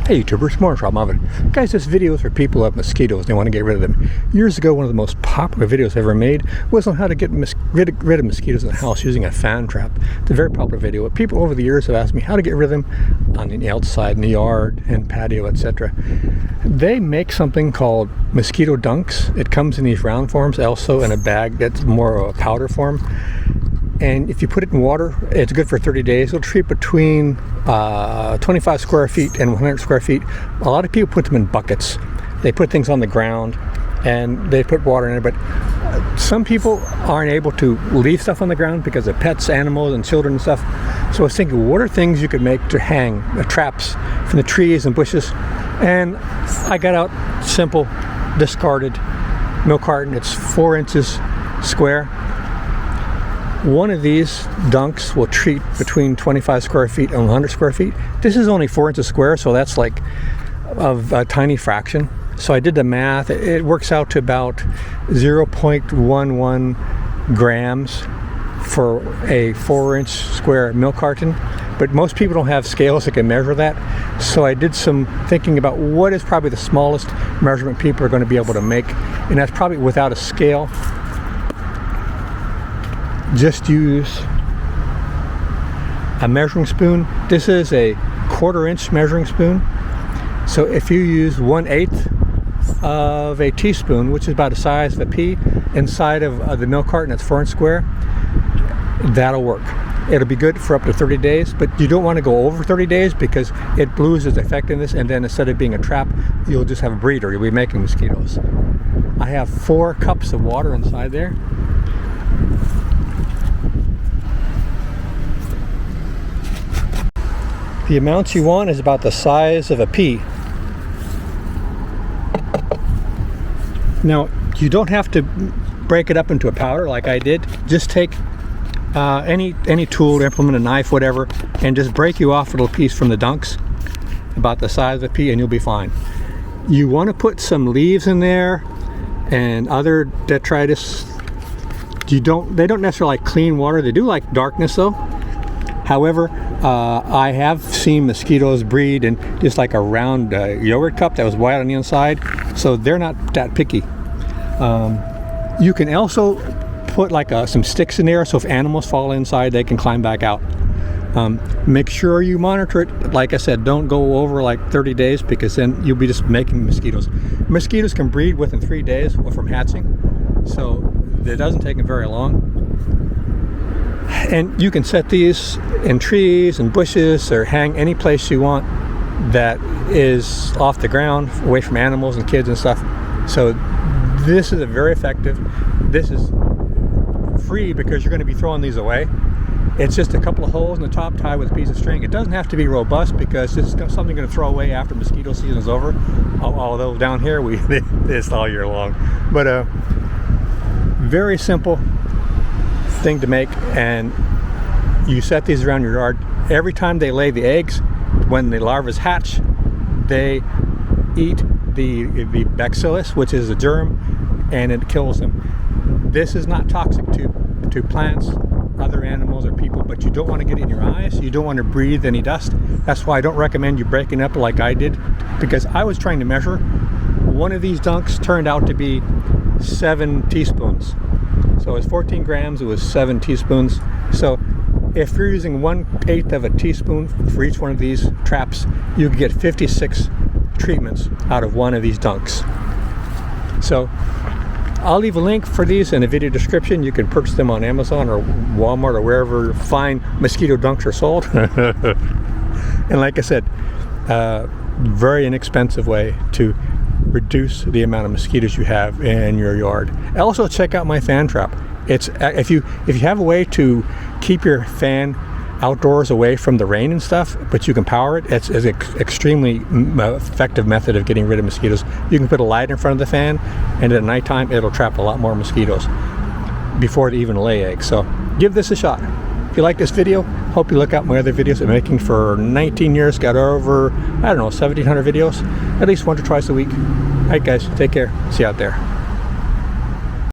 Hey YouTubers, more Rob Marvin. Guys, this video is for people who have mosquitoes. They want to get rid of them. Years ago, one of the most popular videos I ever made was on how to get rid of mosquitoes in the house using a fan trap. It's a very popular video. People over the years have asked me how to get rid of them on the outside, in the yard, and patio, etc. They make something called Mosquito Dunks. It comes in these round forms, also in a bag that's more of a powder form. And if you put it in water, it's good for 30 days. It'll treat between 25 square feet and 100 square feet. A lot of people put them in buckets. They put things on the ground and they put water in it, but some people aren't able to leave stuff on the ground because of pets, animals, and children and stuff. So I was thinking, what are things you could make to hang traps from the trees and bushes? And I got out simple, discarded milk carton. It's 4 inches square. One of these dunks will treat between 25 square feet and 100 square feet. This is only 4 inches square, so that's like a tiny fraction. So I did the math. It works out to about 0.11 grams for a 4-inch square milk carton. But most people don't have scales that can measure that. So I did some thinking about what is probably the smallest measurement people are going to be able to make. And that's probably without a scale. Just use a measuring spoon. This is a 1/4 inch measuring spoon. So if you use 1/8 of a teaspoon, which is about the size of a pea, inside of the milk carton that's 4 inch square, that'll work. It'll be good for up to 30 days, but you don't want to go over 30 days because it loses effectiveness, and then instead of being a trap, you'll just have a breeder. You'll be making mosquitoes. I have 4 cups of water inside there. The amounts you want is about the size of a pea. Now, you don't have to break it up into a powder like I did. Just take any tool, implement, a knife, whatever, and just break you off a little piece from the dunks, about the size of a pea, and you'll be fine. You want to put some leaves in there and other detritus. They don't necessarily like clean water. They do like darkness though. However, I have seen mosquitoes breed in just like a round yogurt cup that was white on the inside, so they're not that picky. You can also put like some sticks in there, so if animals fall inside, they can climb back out. Make sure you monitor it. Like I said, don't go over like 30 days because then you'll be just making mosquitoes. Mosquitoes can breed within 3 days from hatching, so it doesn't take them very long. And you can set these in trees and bushes or hang any place you want that is off the ground, away from animals and kids and stuff. So this is very effective. This is free because you're going to be throwing these away. It's just a couple of holes in the top tied with a piece of string. It doesn't have to be robust because this is something you're going to throw away after mosquito season is over. Although down here it's all year long. But very simple thing to make, and you set these around your yard. Every time they lay the eggs, when the larvae hatch, they eat the bacillus, which is a germ, and it kills them. This is not toxic to plants, other animals, or people, but you don't want to get it in your eyes. You don't want to breathe any dust. That's why I don't recommend you breaking up like I did, because I was trying to measure. One of these dunks turned out to be 7 teaspoons. So it was 14 grams, it was 7 teaspoons. So if you're using 1/8 of a teaspoon for each one of these traps, you can get 56 treatments out of one of these dunks. So I'll leave a link for these in the video description. You can purchase them on Amazon or Walmart or wherever fine mosquito dunks are sold. And like I said, very inexpensive way to reduce the amount of mosquitoes you have in your yard. Also, check out my fan trap. It's if you have a way to keep your fan outdoors away from the rain and stuff, but you can power it, it's an extremely effective method of getting rid of mosquitoes. You can put a light in front of the fan, and at nighttime it'll trap a lot more mosquitoes before they even lay eggs. So give this a shot. If you like this video, hope you look out my other videos I'm making for 19 years. Got over, I don't know, 1,700 videos, at least once or twice a week. All right guys, take care. See you out there.